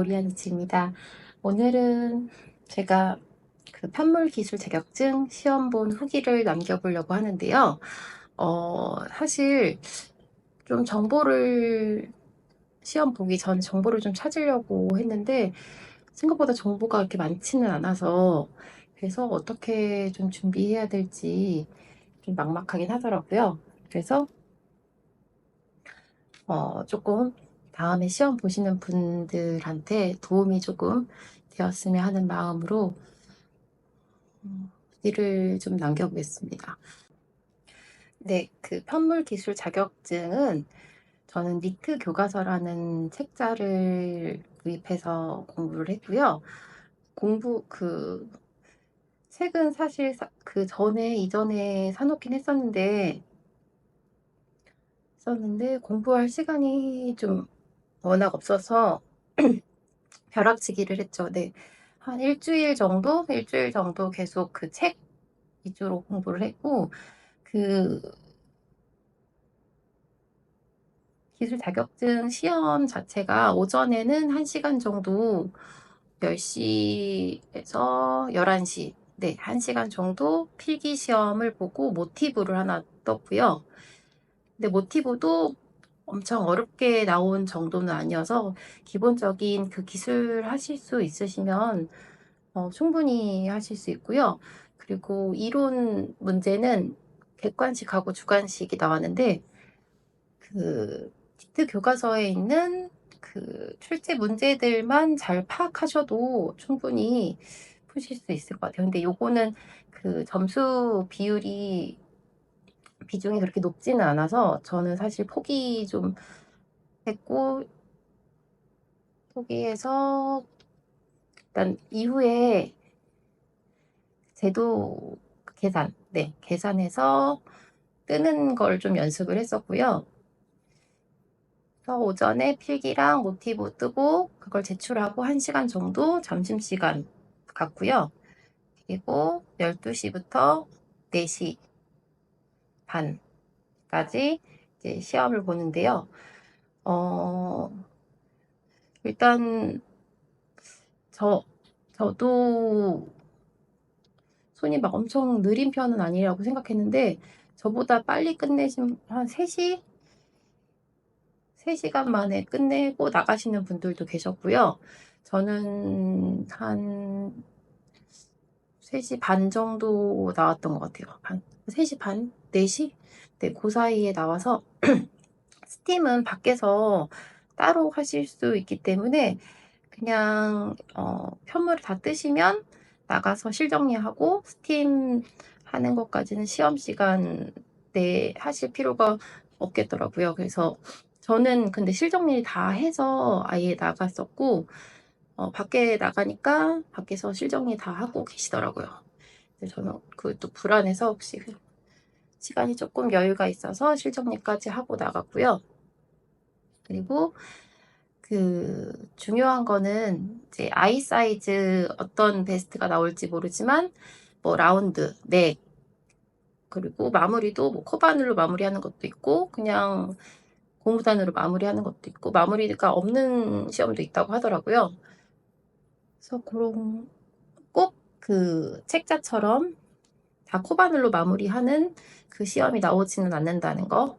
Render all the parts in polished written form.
모리아니치입니다. 오늘은 제가 그 편물기술 자격증 시험 본 후기를 남겨보려고 하는데요. 사실 좀 시험 보기 전에 정보를 좀 찾으려고 했는데 생각보다 정보가 그렇게 많지는 않아서 그래서 어떻게 좀 준비해야 될지 좀 막막하긴 하더라고요. 그래서 조금 다음에 시험 보시는 분들한테 도움이 조금 되었으면 하는 마음으로 글을 좀 남겨보겠습니다. 네, 그 편물기술 자격증은 저는 니트 교과서라는 책자를 구입해서 공부를 했고요. 책은 사실 그 이전에 사놓긴 했었는데 공부할 시간이 좀 워낙 없어서 벼락치기를 했죠. 네. 한 일주일 정도 계속 그 책 위주로 공부를 했고, 그 기술 자격증 시험 자체가 오전에는 1시간 정도 10시에서 11시, 네, 1시간 정도 필기 시험을 보고 모티브를 하나 떴고요. 근데 모티브도 엄청 어렵게 나온 정도는 아니어서 기본적인 그 기술 하실 수 있으시면 충분히 하실 수 있고요. 그리고 이론 문제는 객관식하고 주관식이 나왔는데 그 디트 교과서에 있는 그 출제 문제들만 잘 파악하셔도 충분히 푸실 수 있을 것 같아요. 근데 요거는 그 점수 비중이 그렇게 높지는 않아서 저는 사실 포기 좀 했고, 포기해서 일단 이후에 제도 네, 계산해서 뜨는 걸 좀 연습을 했었고요. 그래서 오전에 필기랑 모티브 뜨고 그걸 제출하고 1시간 정도 점심시간 갖고요. 그리고 12시부터 4시 반까지 이제 시험을 보는데요. 어, 일단 저도 손이 막 엄청 느린 편은 아니라고 생각했는데 저보다 빨리 끝내신 한 3시간 만에 끝내고 나가시는 분들도 계셨고요. 저는 한 3시 반 정도 나왔던 것 같아요. 3시 반? 4시? 네, 그 사이에 나와서 스팀은 밖에서 따로 하실 수 있기 때문에 그냥 편물을 다 뜨시면 나가서 실정리하고 스팀 하는 것까지는 시험 시간 내 하실 필요가 없겠더라고요. 그래서 저는 근데 실정리 다 해서 아예 나갔었고 밖에 나가니까 밖에서 실정리 다 하고 계시더라고요. 근데 저는 그것도 불안해서 혹시 시간이 조금 여유가 있어서 실정리까지 하고 나갔고요. 그리고 그 중요한 거는 이제 아이 사이즈 어떤 베스트가 나올지 모르지만 뭐 라운드, 넥, 그리고 마무리도 뭐 코바늘로 마무리하는 것도 있고 그냥 고무단으로 마무리하는 것도 있고 마무리가 없는 시험도 있다고 하더라고요. 그래서 그런 꼭 그 책자처럼 다 코바늘로 마무리하는 그 시험이 나오지는 않는다는 거.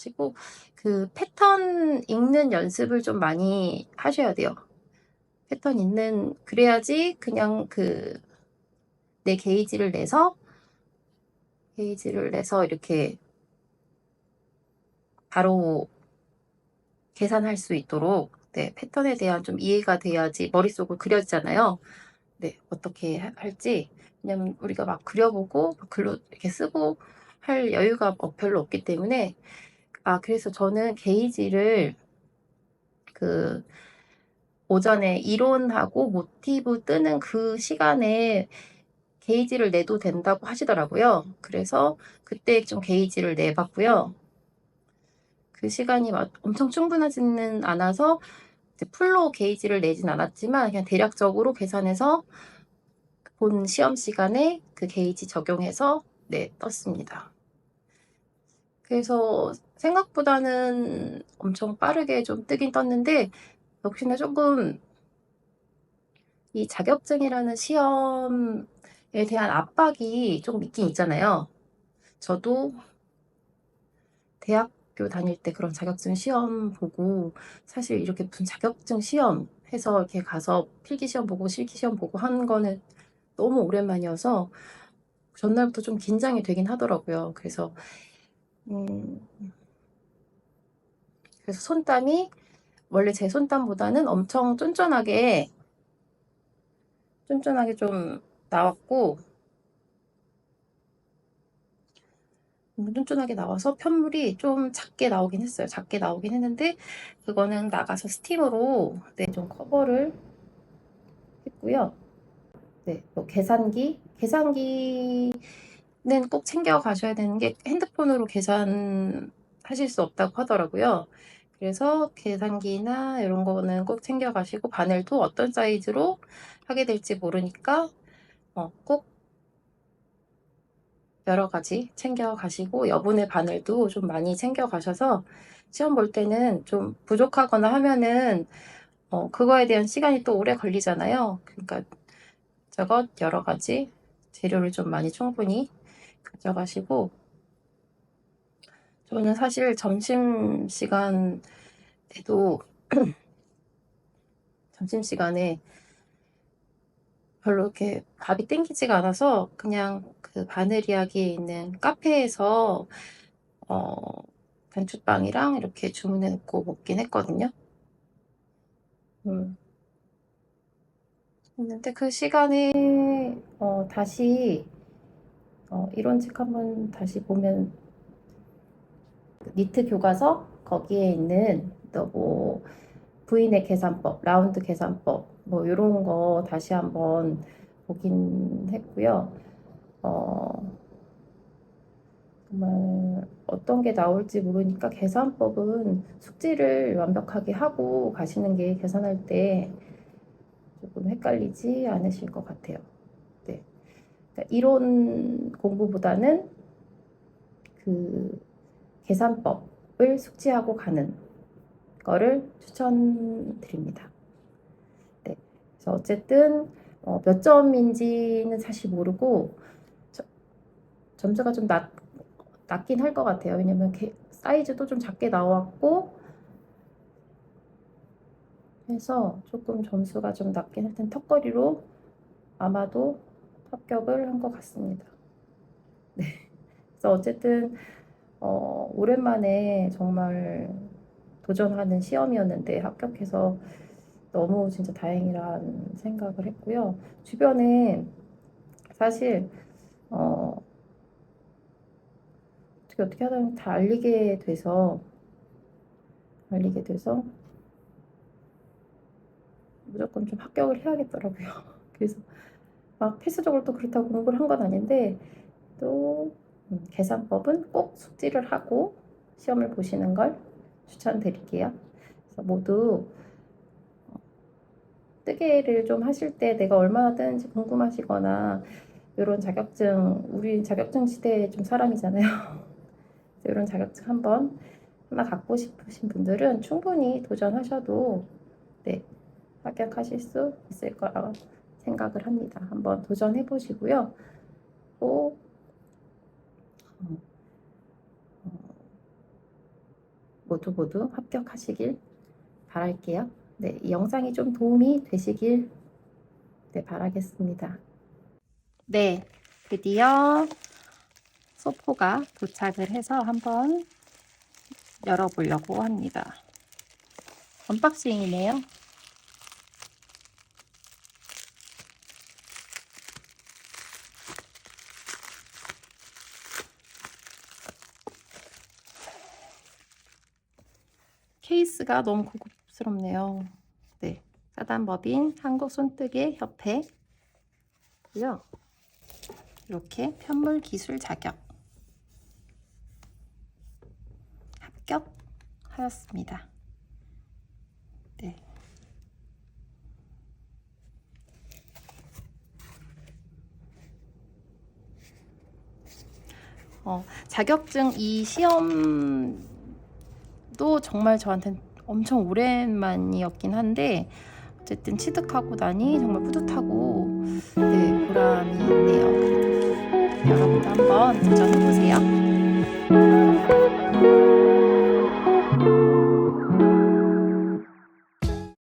그리고 그 패턴 읽는 연습을 좀 많이 하셔야 돼요. 그래야지 그냥 내 게이지를 내서 이렇게 바로 계산할 수 있도록, 네, 패턴에 대한 좀 이해가 돼야지 머릿속으로 그려지잖아요. 네, 어떻게 할지. 왜냐면 우리가 막 그려보고 글로 이렇게 쓰고 할 여유가 별로 없기 때문에, 그래서 저는 게이지를 그 오전에 이론하고 모티브 뜨는 그 시간에 게이지를 내도 된다고 하시더라고요. 그래서 그때 좀 게이지를 내봤고요. 그 시간이 막 엄청 충분하지는 않아서 이제 풀로 게이지를 내진 않았지만 그냥 대략적으로 계산해서 본 시험 시간에 그 게이지 적용해서 네, 떴습니다. 그래서 생각보다는 엄청 빠르게 좀 뜨긴 떴는데 역시나 조금 이 자격증이라는 시험에 대한 압박이 조금 있긴 있잖아요. 저도 대학교 다닐 때 그런 자격증 시험 보고 사실 이렇게 무슨 자격증 시험 해서 이렇게 가서 필기 시험 보고 실기 시험 보고 하는 거는 너무 오랜만이어서 전날부터 좀 긴장이 되긴 하더라고요. 그래서 손땀이 원래 제 손땀보다는 엄청 쫀쫀하게 좀 나왔고, 쫀쫀하게 나와서 편물이 좀 작게 나오긴 했어요. 작게 나오긴 했는데 그거는 나가서 스팀으로 좀 커버를 했고요. 뭐 계산기는 꼭 챙겨 가셔야 되는 게 핸드폰으로 계산하실 수 없다고 하더라고요. 그래서 계산기나 이런 거는 꼭 챙겨 가시고, 바늘도 어떤 사이즈로 하게 될지 모르니까 꼭 여러 가지 챙겨 가시고, 여분의 바늘도 좀 많이 챙겨 가셔서 시험 볼 때는 좀 부족하거나 하면은 그거에 대한 시간이 또 오래 걸리잖아요. 그러니까 저것 여러 가지 재료를 좀 많이 충분히 가져가시고, 저는 사실 점심시간에 별로 이렇게 밥이 땡기지가 않아서 그냥 그 바늘이야기에 있는 카페에서 단축빵이랑 이렇게 주문해 놓고 먹긴 했거든요. 근데 그 시간에 다시 이론책 한번 다시 보면, 니트 교과서 거기에 있는 뭐 부인의 계산법, 라운드 계산법 뭐 이런 거 다시 한번 보긴 했고요. 정말 어떤 게 나올지 모르니까 계산법은 숙지를 완벽하게 하고 가시는 게 계산할 때 조금 헷갈리지 않으실 것 같아요. 네. 그러니까 이론 공부보다는 그 계산법을 숙지하고 가는 거를 추천드립니다. 네. 그래서 어쨌든 몇 점인지는 사실 모르고 점수가 좀 낮긴 할 것 같아요. 왜냐면 사이즈도 좀 작게 나왔고 해서 조금 점수가 좀 낮긴 할 텐데, 턱걸이로 아마도 합격을 한 것 같습니다. 네. 그래서 어쨌든 오랜만에 정말 도전하는 시험이었는데 합격해서 너무 진짜 다행이라는 생각을 했고요. 주변에 사실 어떻게 하다 다 알리게 돼서 무조건 좀 합격을 해야겠더라고요. 그래서 막 필수적으로 또 그렇다고 공부를 한 건 아닌데, 또 계산법은 꼭 숙지를 하고 시험을 보시는 걸 추천드릴게요. 그래서 모두 뜨개를 좀 하실 때 내가 얼마나 뜨는지 궁금하시거나, 이런 자격증, 우리 자격증 시대에 좀 사람이잖아요. 이런 자격증 하나 갖고 싶으신 분들은 충분히 도전하셔도 합격하실 수 있을 거라고 생각을 합니다. 한번 도전해 보시고요. 또 모두 합격하시길 바랄게요. 네, 이 영상이 좀 도움이 되시길 바라겠습니다. 네, 드디어 소포가 도착을 해서 한번 열어보려고 합니다. 언박싱이네요. 케이스가 너무 고급스럽네요. 네, 사단법인 한국손뜨개 협회고요. 이렇게 편물 기술 자격 합격하였습니다. 네. 자격증 이 시험도 정말 저한테는 엄청 오랜만이었긴 한데 어쨌든 취득하고 나니 정말 뿌듯하고 네, 보람이 있네요. 여러분도 한번 도전해보세요.